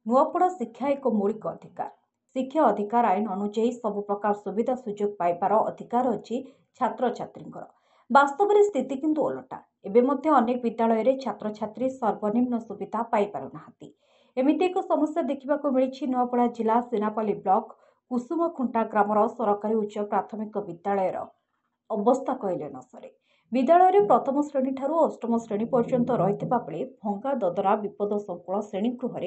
नुआपड़ा शिक्षा एक मौलिक अधिकार। शिक्षा अधिकार आईन अनुଯାयी सब प्रकार सुविधा सुजोग पाइबार अधिकार अच्छी छात्र छात्री। वास्तव में स्थिति किंतु ओलटा। एवं अनेक विद्यालय में छात्र छात्री सर्वनिम्न सुविधा पाई पारना। एमती एक समस्या देखा मिली नुआपड़ा जिला सीनापाली ब्लॉक कुसुमखुंटा ग्रामर सरकारी उच्च प्राथमिक विद्यालय अवस्था कहले न सरे। विद्यालय में प्रथम श्रेणी ठारू अष्टम श्रेणी पर्यंत रही भंगा ददरा विपद संकुल श्रेणीगृह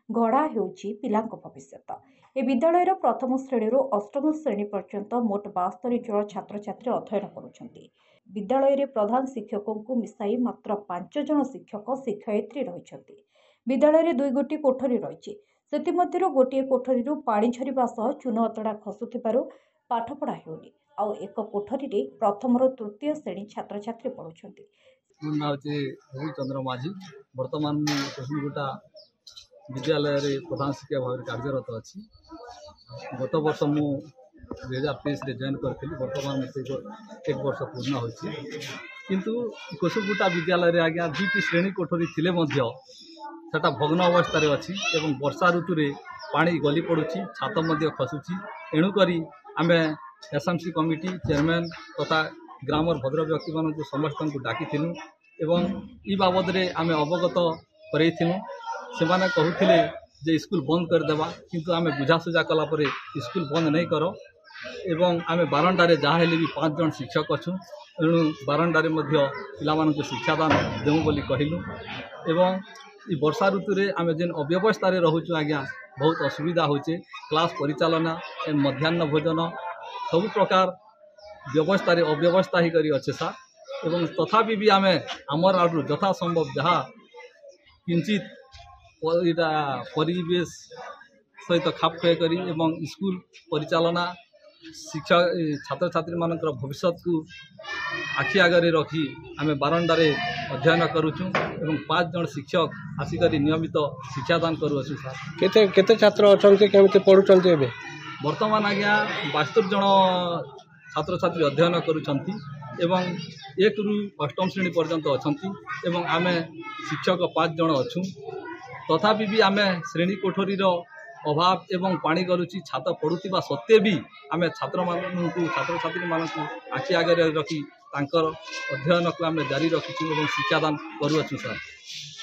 गढ़ा होउछि पिलांक भविष्यत। ए विद्यालय प्रथम श्रेणी अष्टम श्रेणी पर्यंत मोट 72 जन छात्र छात्री अध्ययन करुछन्ति। विद्यालय में प्रधान शिक्षकों को मिसाई मात्र 5 जन शिक्षक शिक्षयित्री रहिछन्ति। विद्यालय में 2 गोटी कोठरी रही। से गोटे कोठरी पानी झरिबा सह चून अतड़ा खसुथिबारु पाठपढ़ा हेउनी। आउ एक कोठरी रे प्रथम रो तृतीय श्रेणी छात्र छात्री पढ़ुछन्ति। चंद्र माझी वर्तमान कुसुमखुंटा विद्यालय रे प्रधान शिक्षक भाव कार्यरत अच्छी। गत वर्ष मु 2023 रे जॉइन करथिली। वर्तमान एक वर्ष पूर्ण होछि। किंतु कुसुमखुंटा विद्यालय रे आज्ञा 2टी श्रेणी कोठरी थिले मध्य सेटा भग्न अवस्था रे अछि एवं वर्षा ऋतु रे पानी गली पड़ुछि, छात मध्य खसुछि। एणु करी आमे एसएमसी कमिटी चेयरमैन तथा ग्रामर भद्र व्यक्ति मान समस्त को डाकी एवं ई बाबद रे आमे अवगत करैथिलु। से माने कहूथिले जे स्कूल बंद कर देबा, किंतु आमे बुझासुझा कला परे स्कूल बंद नहीं करो एवं आमे बारंडारे जहाँ हेले भी 5 जन शिक्षक अच्छु। एणु बारंडारे मध्य पिलामान को शिक्षादान देऊ बोली कहिलु। एवं ई वर्षा ऋतु रे आमे जेन अव्यवस्था रे रहूछु आज्ञा बहुत असुविधा होचे। क्लास परिचालना मध्याह्न भोजन सब प्रकार व्यवस्था रे अव्यवस्था ही करी अच्छे सा। एवं तथापि भी आमे आमर आडू यथा संभव जहाँ किंचित परिवेश सहित खाप खुए करी एवं स्कूल परिचालना शिक्षा छात्र छात्री मानकर भविष्य को आखि आगे रखी आमे बारंडारे अध्ययन करुचु एवं 5 जन शिक्षक आसिक नियमित शिक्षादान करुअछु। केते केते छात्र अछन्ते केमिते पढुचन्ते? एबे वर्तमान आज्ञा 72 जन छात्र छात्री अध्ययन करुछन्ति एवं 1 रु 8म श्रेणी पर्यंत अछन्ति एवं आमे शिक्षक 5 जन अछु। तथापि भी आमे श्रेणी कोठरी अभाव एवं पानी गलुची छात पड़ुवा सत्वे भी आमे छात्र छात्री मानू आखि आगे रखी तांकर अध्ययन को आमे जारी रखिछु एवं शिक्षादान करुअछु। सर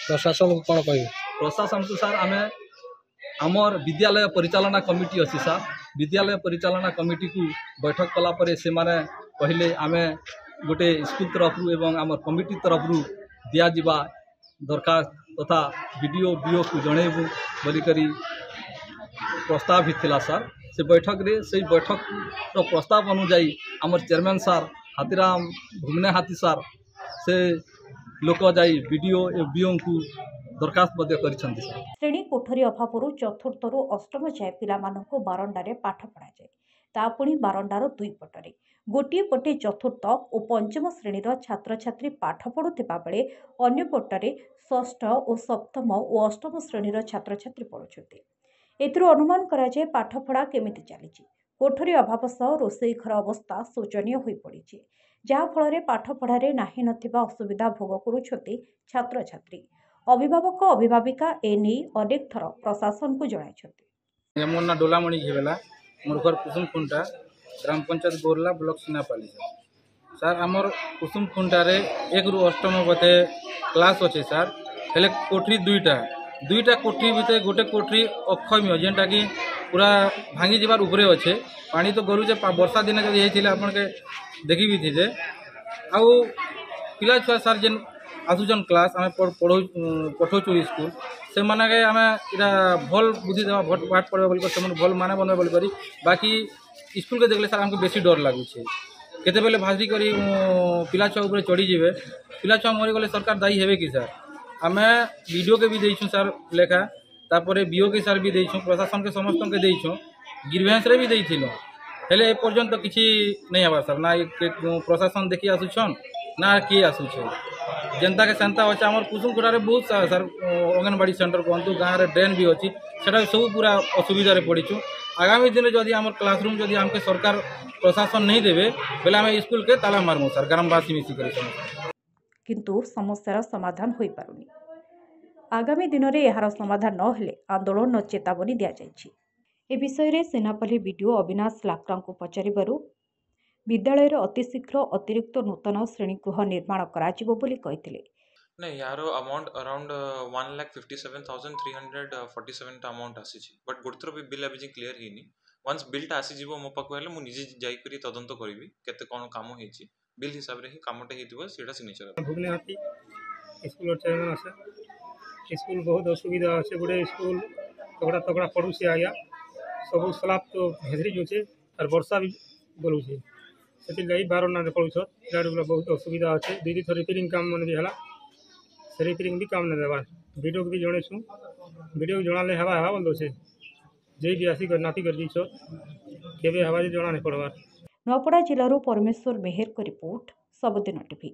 प्रशासन को कोन कहि? प्रशासन को सर आमे आमर विद्यालय परिचालना कमिटी अछि सर। विद्यालय परिचालना कमिटी को बैठक कला परे से माने पहले आमे गोटे स्कूल तरफ एवं आमर कमिटी तरफ दिया जिबा दरखास्त तथा वीडियो बीओ को जणेबू बोली करी प्रस्ताव भी थिला सर। से बैठक रे से बैठक रो प्रस्ताव अनुଯାयी आमर चेयरमैन सर हाथीराम भुगने हाथी सर से लोक जाई वीडियो एवं बीओ को दरखास्त मध्य करिसंति। श्रेणी कोठरी अभाव चतुर्थ रु अष्टम जाए पिला मानक बारंडारे पाठ पढ़ा जाए। ता पुणी बारंडार 2 पटरे गोटे पटे चतुर्थ और पंचम श्रेणी छात्र छात्री पाठ पढ़ुवा बेले अन्य पटरे षष्ठ और सप्तम और अष्टम श्रेणी छात्र छात्री पढ़ुछन्ति। एथिरु अनुमान कराए पाठपढ़ा केमिति चली। कोठरी अभाव सह रोषेई घर अवस्था शोचनीय हो पड़ी, जहाँफल पाठपढ़े नाही नथिबा असुविधा भोग करुछन्ति छात्र छात्री। अभिभावक अभिभाविका एने अनेक थर प्रशासन को जणाइछन्ति। मोर ना डोलामणि घेवेला, मोर घर कुसुमखुंटा, ग्राम पंचायत बोरला, ब्लॉक सीनापाली। सर आमर कुसुमखुंटा रे 1 रु 8म बते क्लास अच्छे सर। हेले कोठरी 2टा कोठरी भितर गोटे कोठरी अक्षम्य जेनटा कि पूरा भांगी जीवार उपरे अच्छे। पानी तो गलुचे वर्षा दिन जब ये आपन के देखी भी थी आउ पिला छुआ सर जेन आसुचन क्लास आम पठाऊँ स्कूल से माने के आम इरा भल बुद्धि देवा पाठ पढ़े बोल से भल माने बनबे बोल करी। बाकी स्कूल के देखले सर हमको बेसी डर लगुचे। केते बेले भाजी करी पिला छुआ ऊपर चढ़ी जीवे, पिला छुआ मरी गले सरकार दायी हेबे कि सर? आम वीडियो के भी देछुं सर लेखा, तापर बीओ के सर भी देछुं, प्रशासन के समस्त के देछुं, गिरवेंस रे भी देइथिलो। हेले ए पर्यंत किछि नहीं हवा सर। ना प्रशासन देखी आसुछन ना किए आसुछे। जनता के सेंता अच्छे आम कुसुमखुंटा रे बहुत सारा सर अंगनवाड़ी सेंटर कहतु गाँव में ड्रेन भी अच्छी से सब पूरा असुविधा पड़ीचु। आगामी दिन जदि आम क्लासरूम जदि आमके सरकार प्रशासन नहीं देवे बेले आम स्कूल के ताला मारमु सर ग्रामवासी मिसिक। किंतु समस्यार समाधान हो पारुनी। आगामी दिन में यार समाधान न हेले आंदोलन चेतावनी दि जाइछि। ए विषय में सेनापल्ली बीडीओ अविनाश लाक्रा को पचारिबारु विद्यालय अतिशीघ्र अतिरिक्त नूतन श्रेणीगृह निर्माण कराजिबो बोली कहिथिले। नहीं यार अमाउंट अराउंड 1,57,347 अमाउंट आसी बट गोटे थर भी बिल अभी क्लीयर ହେଇନି वन्स बिल्ट आसीज मो पाक हेल्ले मुझे निजे जाइकरी तदंत करी केते कौन काम होइछि बिल हिसाब रे ही कामटे हेतिबो सेटा सिग्नेचर भुवनेहाटी स्कूल चेयरमैन आसे स्कूल बहुत असुविधा अच्छे गोटे स्कूल तगड़ा तगड़ा पड़ुचे आज्ञा सब स्लाब तो हेजरी जाऊे और वर्षा भी बोलूचे से लगी 12 ना पड़ुछ पिला बहुत असुविधा अच्छे दीदी थर रिपेयरिंग काम मन भी है से रिपेयरिंग भी काम नहीं देवार वीडियो को भी जनईसु वीडियो जनाले हवा हवा बोल दे जे भी आसिक नापी कर दीछ केबे हवा जना नहीं पड़वार। नुआपड़ा जिलूर परमेश्वर मेहर को रिपोर्ट सबुदिन टीवी।